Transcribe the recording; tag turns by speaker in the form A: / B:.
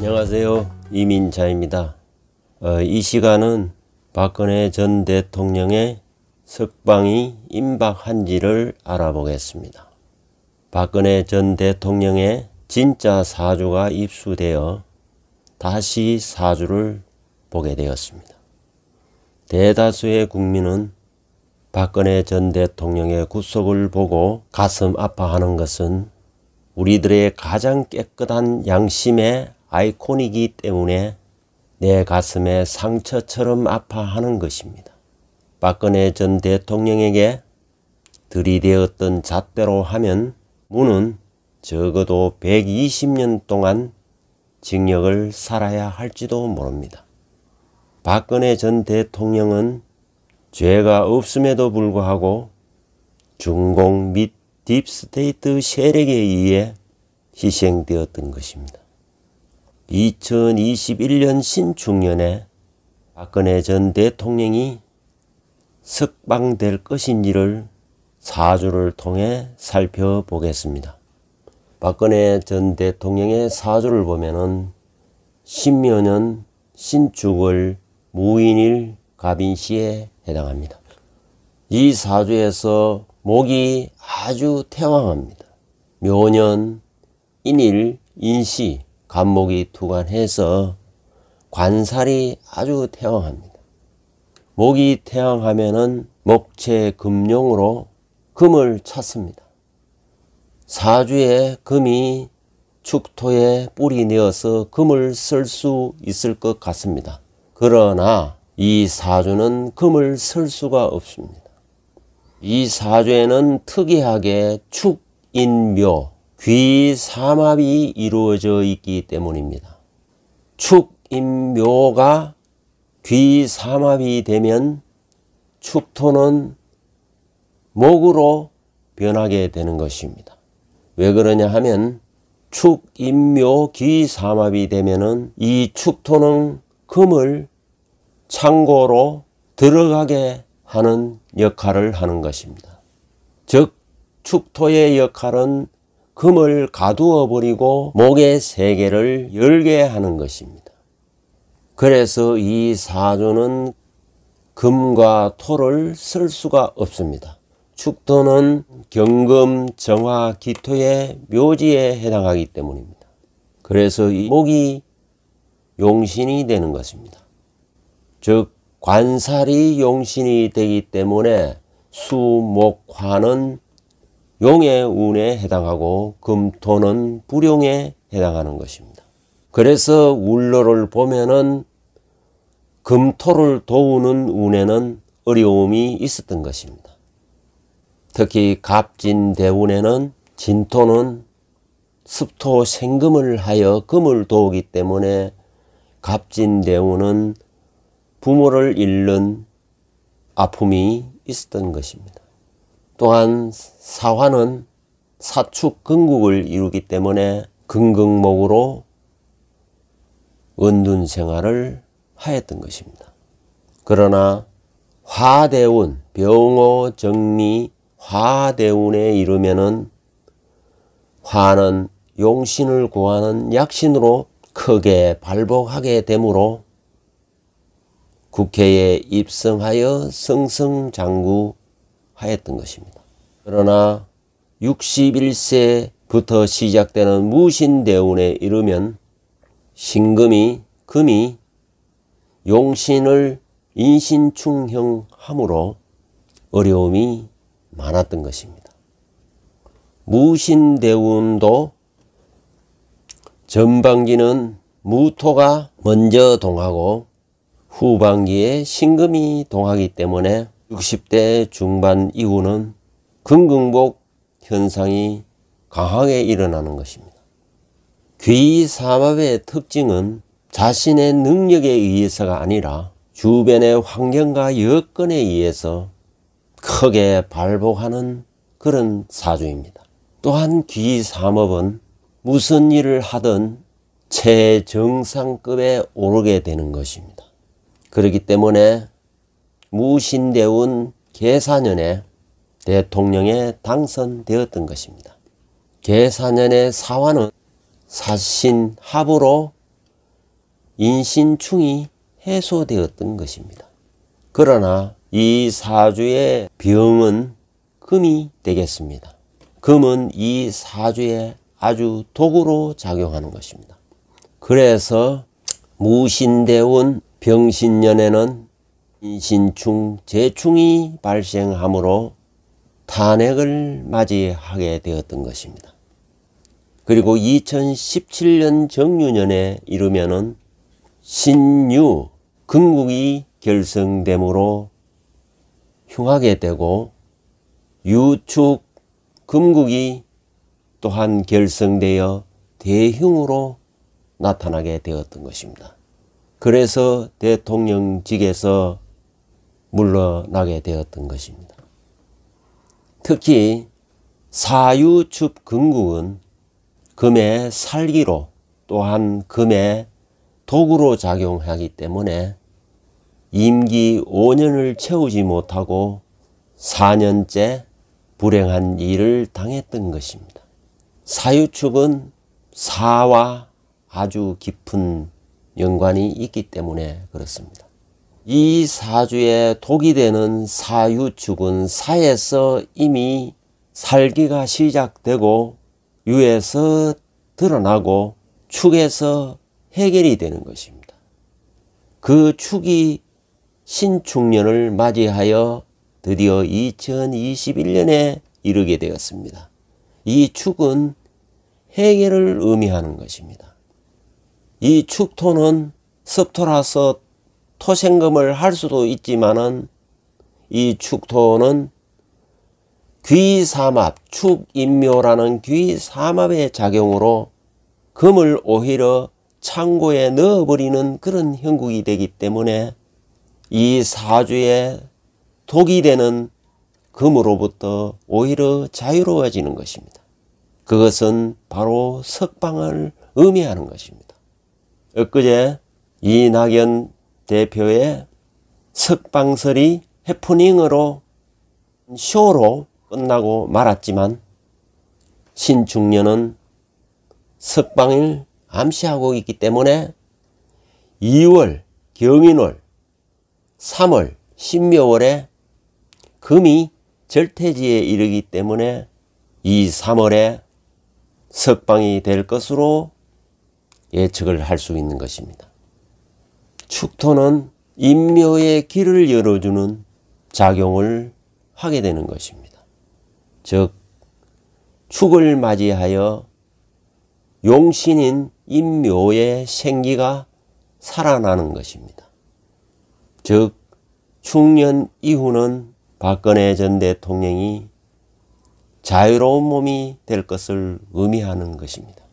A: 안녕하세요. 이민자입니다. 이 시간은 박근혜 전 대통령의 석방이 임박한지를 알아보겠습니다. 박근혜 전 대통령의 진짜 사주가 입수되어 다시 사주를 보게 되었습니다. 대다수의 국민은 박근혜 전 대통령의 구속을 보고 가슴 아파하는 것은 우리들의 가장 깨끗한 양심의 아이콘이기 때문에 내 가슴에 상처처럼 아파하는 것입니다. 박근혜 전 대통령에게 들이대었던 잣대로 하면 무는 적어도 120년 동안 징역을 살아야 할지도 모릅니다. 박근혜 전 대통령은 죄가 없음에도 불구하고 중공 및 딥스테이트 세력에 의해 희생되었던 것입니다. 2021년 신축년에 박근혜 전 대통령이 석방될 것인지를 사주를 통해 살펴보겠습니다. 박근혜 전 대통령의 사주를 보면은 신묘년 신축월 무인일 갑인시에 해당합니다. 이 사주에서 목이 아주 태왕합니다. 묘년, 인일, 인시, 간목이 투관해서 관살이 아주 태왕합니다. 목이 태왕하면은 목체 금용으로 금을 찾습니다. 사주에 금이 축토에 뿌리 내어서 금을 쓸 수 있을 것 같습니다. 그러나 이 사주는 금을 쓸 수가 없습니다. 이 사주에는 특이하게 축인묘, 귀삼합이 이루어져 있기 때문입니다. 축인묘가 귀삼합이 되면 축토는 목으로 변하게 되는 것입니다. 왜 그러냐 하면 축인묘 귀삼합이 되면은 이 축토는 금을 창고로 들어가게 하는 역할을 하는 것입니다. 즉 축토의 역할은 금을 가두어 버리고 목의 세계를 열게 하는 것입니다. 그래서 이 사주는 금과 토를 쓸 수가 없습니다. 축토는 경금, 정화, 기토의 묘지에 해당하기 때문입니다. 그래서 이 목이 용신이 되는 것입니다. 즉 관살이 용신이 되기 때문에 수, 목, 화는 용의 운에 해당하고 금토는 불용에 해당하는 것입니다. 그래서 울러를 보면은 금토를 도우는 운에는 어려움이 있었던 것입니다. 특히 갑진대운에는 진토는 습토 생금을 하여 금을 도우기 때문에 갑진대운은 부모를 잃는 아픔이 있었던 것입니다. 또한 사화는 사축 근국을 이루기 때문에 근극목으로 은둔 생활을 하였던 것입니다. 그러나 화대운, 병호, 정리, 화대운에 이르면은 화는 용신을 구하는 약신으로 크게 발복하게 되므로 국회에 입성하여 승승장구하였던 것입니다. 그러나 61세부터 시작되는 무신대운에 이르면 신금이 금이 용신을 인신충형함으로 어려움이 많았던 것입니다. 무신대운도 전반기는 무토가 먼저 동하고 후반기에 신금이 동하기 때문에 60대 중반 이후는 근극목 현상이 강하게 일어나는 것입니다. 귀삼합의 특징은 자신의 능력에 의해서가 아니라 주변의 환경과 여건에 의해서 크게 발복하는 그런 사주입니다. 또한 귀삼합은 무슨 일을 하든 최정상급에 오르게 되는 것입니다. 그렇기 때문에 무신대운 계사년에 대통령에 당선되었던 것입니다. 계사년의 사화는 사신합으로 인신충이 해소되었던 것입니다. 그러나 이 사주의 병은 금이 되겠습니다. 금은 이 사주에 아주 독으로 작용하는 것입니다. 그래서 무신대운 병신년에는 인신충, 재충이 발생하므로 탄핵을 맞이하게 되었던 것입니다. 그리고 2017년 정유년에 이르면은 신유, 금국이 결성되므로 흉하게 되고 유축, 금국이 또한 결성되어 대흉으로 나타나게 되었던 것입니다. 그래서 대통령직에서 물러나게 되었던 것입니다. 특히 사유축 금국은 금의 살기로 또한 금의 독으로 작용하기 때문에 임기 5년을 채우지 못하고 4년째 불행한 일을 당했던 것입니다. 사유축은 사와 아주 깊은 연관이 있기 때문에 그렇습니다. 이 사주에 독이 되는 사유축은 사에서 이미 살기가 시작되고 유에서 드러나고 축에서 해결이 되는 것입니다. 그 축이 신축년을 맞이하여 드디어 2021년에 이르게 되었습니다. 이 축은 해결을 의미하는 것입니다. 이 축토는 섭토라서 토생금을 할 수도 있지만은 이 축토는 귀삼합, 축인묘라는 귀삼합의 작용으로 금을 오히려 창고에 넣어버리는 그런 형국이 되기 때문에 이 사주에 독이 되는 금으로부터 오히려 자유로워지는 것입니다. 그것은 바로 석방을 의미하는 것입니다. 엊그제 이낙연 대표의 석방설이 해프닝으로 쇼로 끝나고 말았지만 신축년은 석방을 암시하고 있기 때문에 2월 경인월, 3월 신묘월에 금이 절퇴지에 이르기 때문에 이 3월에 석방이 될 것으로 예측을 할 수 있는 것입니다. 축토는 인묘의 길을 열어주는 작용을 하게 되는 것입니다. 즉 축을 맞이하여 용신인 인묘의 생기가 살아나는 것입니다. 즉 축년 이후는 박근혜 전 대통령이 자유로운 몸이 될 것을 의미하는 것입니다.